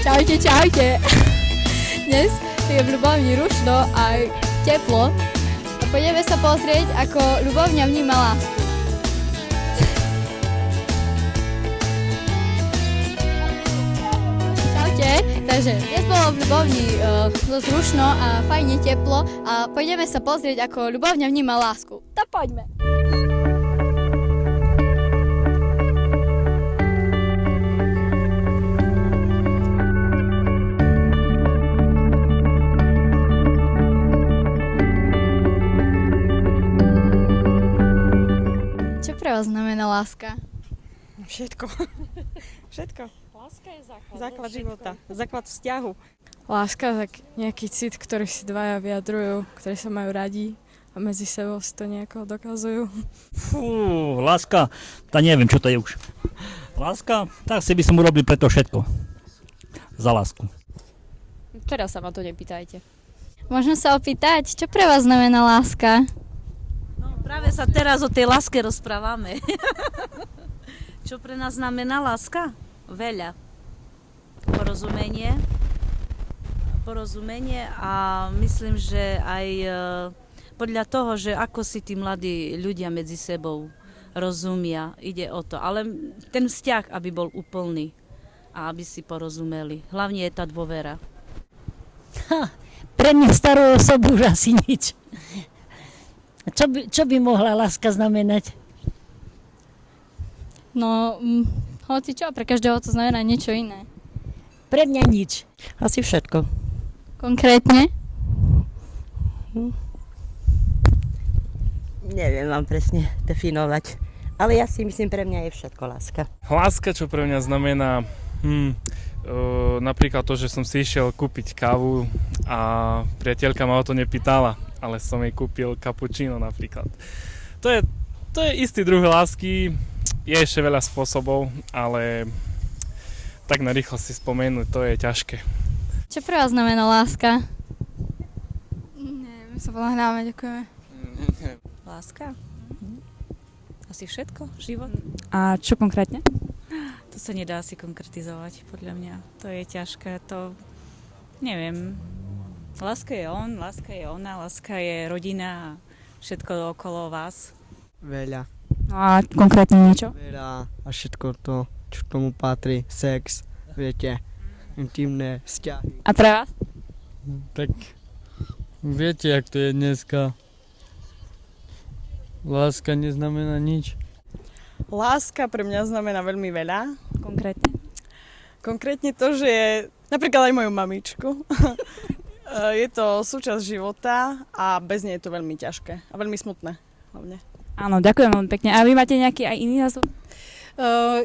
Čaute, čaute. Dnes je v Ľubovni rušno a teplo. A poďme sa pozrieť, ako Ľubovňa vníma lásku. Čaute. Takže dnes bolo v Ľubovni dosť rušno a fajne teplo. A poďme sa pozrieť, ako Ľubovňa vníma lásku. Tak poďme. Čo pre vás znamená láska? Všetko. Všetko. Láska je Základ života. Základ vzťahu. Láska, tak nejaký cit, ktorý si dvaja vyjadrujú, ktorí sa majú radi a medzi sebou si to nejako dokazujú. Fú, láska, tá neviem, čo to je už. Láska, tak si by som urobil preto všetko. Za lásku. Teraz sa ma to nepýtajte. Možno sa opýtať, čo pre vás znamená láska? Práve sa teraz o tej láske rozprávame. Čo pre nás znamená láska? Veľa. Porozumenie a myslím, že aj podľa toho, že ako si tí mladí ľudia medzi sebou rozumia, ide o to. Ale ten vzťah, aby bol úplný a aby si porozumeli. Hlavne je tá dôvera. Pre mňa starú osobu už asi nič. Čo by mohla láska znamenať? No, hoci čo, pre každého to znamená niečo iné. Pre mňa nič. Asi všetko. Konkrétne? Neviem vám presne definovať. Ale ja si myslím, pre mňa je všetko láska. Láska, čo pre mňa znamená napríklad to, že som si išiel kúpiť kávu a priateľka ma o to nepýtala, ale som jej kúpil cappuccino napríklad. To je istý druh lásky, je ešte veľa spôsobov, ale tak na rýchlo si spomenúť, to je ťažké. Čo pre vás znamená láska? Nie, my sa ponáhľame, ďakujeme. Láska? Asi všetko, život. A čo konkrétne? To sa nedá asi konkretizovať, podľa mňa. To je ťažké, to neviem. Láska je on, láska je ona, láska je rodina a všetko okolo vás. Veľa. No a konkrétne niečo? Veľa a všetko to, čo k tomu patrí. Sex, viete, intimné vzťahy. A pre vás? Tak viete, jak to je dneska. Láska neznamená nič. Láska pre mňa znamená veľmi veľa. Konkrétne? Konkrétne to, že je napríklad aj moju mamičku. Je to súčasť života a bez nej je to veľmi ťažké a veľmi smutné hlavne. Áno, ďakujem veľmi pekne. A vy máte nejaký aj iný názor?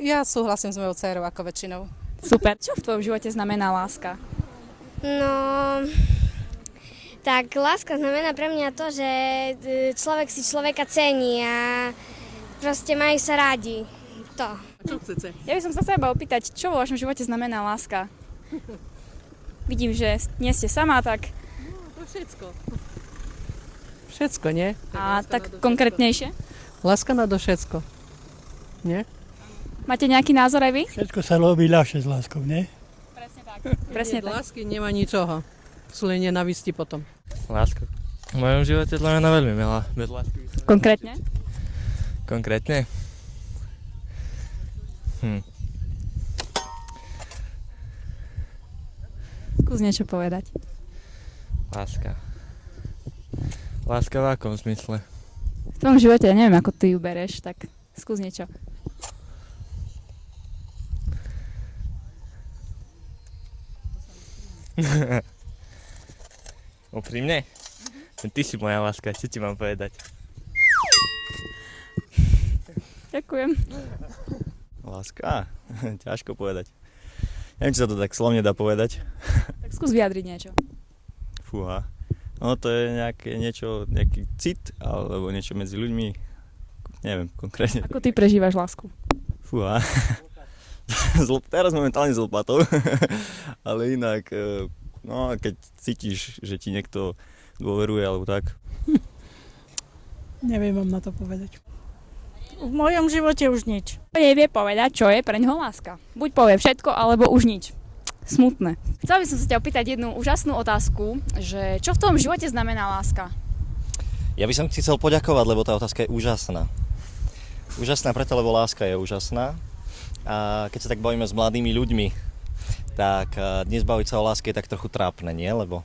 Ja súhlasím s mojou dcérou ako väčšinou. Super. Čo v tvojom živote znamená láska? No, tak láska znamená pre mňa to, že človek si človeka cení a proste majú sa radi. To. Čo chcete? Ja by som sa chcela opýtať, čo vo vašom živote znamená láska? Vidím, že nie ste sama, tak... No, to všetko. Všetko, nie? A tak konkrétnejšie? Láska na do všetko. Nie? Máte nejaký názor aj vy? Všetko sa robí ľahšie s láskou, nie? Presne tak. Presne tak. Lásky nemá ničoho. Sú len nenavisti potom. Láska. V mojom živote znamená veľmi veľa. Bez lásky. Konkrétne? Konkrétne? Skús niečo povedať. Láska. Láska v akom zmysle? V tvojom živote, ja neviem, ako ty ju bereš, tak skús niečo. Úprimne? Ty si moja láska, čo ti mám povedať? Ďakujem. Láska? Ťažko povedať. Neviem, či sa to tak slovne dá povedať. Tak skús vyjadriť niečo. Fúha. No to je nejaký cit, alebo niečo medzi ľuďmi. Neviem, konkrétne. Ako ty prežívaš lásku? Fúha. Teraz momentálne s lopatou. Ale inak, no keď cítiš, že ti niekto dôveruje, alebo tak. Neviem vám na to povedať. V mojom živote už nič. Nevie povedať, čo je pre ňoho láska. Buď povie všetko, alebo už nič. smutné. Chcela by som sa ťa opýtať jednu úžasnú otázku, že čo v tom živote znamená láska? Ja by som ti chcel poďakovať, lebo tá otázka je úžasná. Úžasná preto, lebo láska je úžasná. A keď sa tak bavíme s mladými ľuďmi, tak dnes baviť sa o láske je tak trochu trápne, nie? Lebo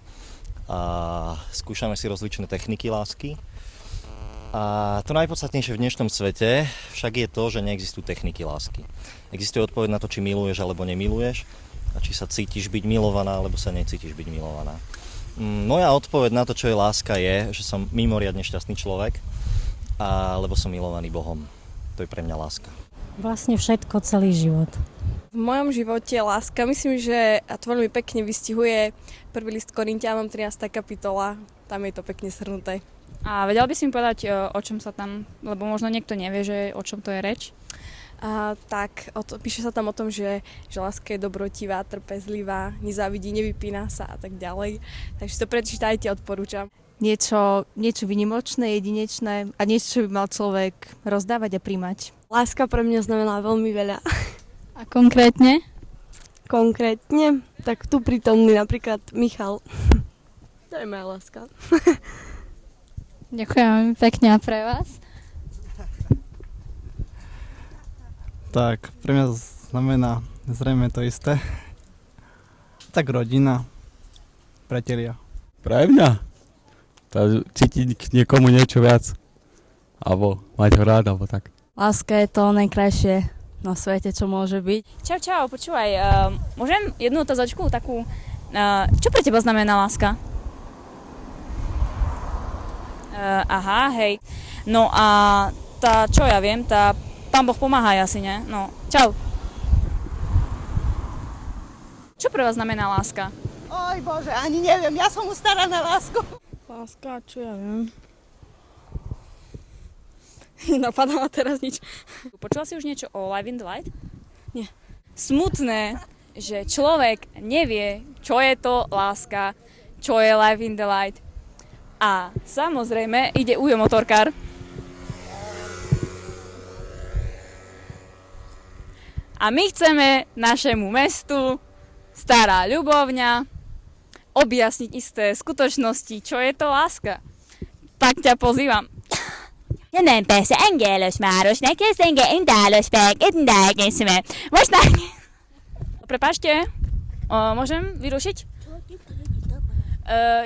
skúšame si rozličné techniky lásky. A to najpodstatnejšie v dnešnom svete však je to, že neexistujú techniky lásky. Existuje odpoveď na to, či miluješ alebo nemiluješ a či sa cítiš byť milovaná alebo sa necítiš byť milovaná. Moja odpoveď na to, čo je láska, je, že som mimoriadne šťastný človek, lebo som milovaný Bohom. To je pre mňa láska. Vlastne všetko, celý život. V mojom živote láska, myslím, že to veľmi pekne vystihuje 1. list Korinťanom 13. kapitola. Tam je to pekne shrnuté. A vedel by si mi povedať, o čom sa tam, lebo možno niekto nevie, že o čom to je reč? Píše sa tam o tom, že láska je dobrotivá, trpezlivá, nezávidí, nevypína sa a tak ďalej. Takže to prečítajte, odporúčam. Niečo vynimočné, jedinečné a niečo, čo by mal človek rozdávať a príjmať. Láska pre mňa znamená veľmi veľa. A konkrétne? Konkrétne? Tak tu prítomný napríklad Michal. To je moja láska. Ďakujem pekne a pre vás. Tak, pre mňa znamená zrejme to isté. Tak rodina, priatelia. Pre mňa? Cítiť k niekomu niečo viac. Alebo mať ho rád, alebo tak. Láska je to najkrajšie na svete, čo môže byť. Čau, počúvaj, môžem jednu otázočku takú, čo pre teba znamená láska? Aha, hej. No a čo ja viem, Pán Boh pomáha asi, ne? No, čau. Čo pre vás znamená láska? Oj Bože, ani neviem, ja som stará na lásku. Láska, čo ja viem. Napadá ma teraz nič. Počula si už niečo o Live in the Light? Nie. Smutné, že človek nevie, čo je to láska, čo je Live in the Light. A samozrejme ide Ujo motorkár. A my chceme našemu mestu Stará Ľubovňa objasniť isté skutočnosti, čo je to láska. Tak ťa pozývam. Nem, persze, engeles városnak, ez engem indálos meg, indális me. Most már... Prepáčte, môžem vyrušiť?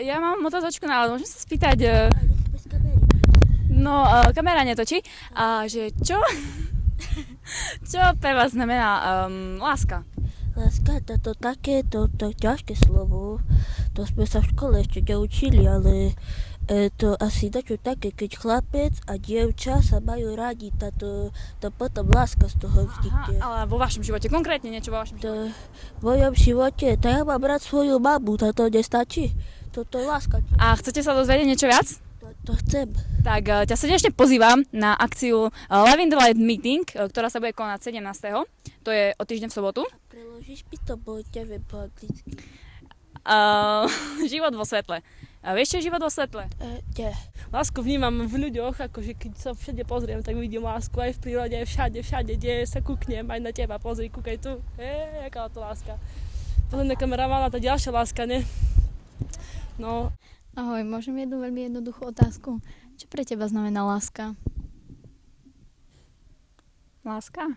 Ja mám otázočku na môžem sa spýtať... kamera netočí. Že čo? Čo pre vás znamená láska? Láska, to také, to ťažké slovo. To sme sa v škole ešte neučili, ale to asi dačo také, keď chlapec a dievča sa majú radi, to potom láska z toho vznikne. Ale vo vašom živote, konkrétne niečo vo vašom živote? V mojom živote, tak ja mám rád svoju mamu, to nestačí. To je láska. A chcete sa dozvedieť niečo viac? To chcem. Tak ťa srdečne pozývam na akciu Live in the Light Meeting, ktorá sa bude konať 17. To je o týždeň v sobotu. Preložíš mi to, bo neviem po anglicky. Život vo svetle. Vieš, čo je život vo svetle? Nie. Lásku vnímam v ľuďoch, akože keď sa všade pozriem, tak vidím lásku aj v prírode, všade, kde sa kúknem, aj na teba, pozri, kúkaj tu. Jaká to láska. Pozrieme kameramana, tá ďalšia láska, ne? No. Ahoj, môžem jednu veľmi jednoduchú otázku. Čo pre teba znamená láska? Láska?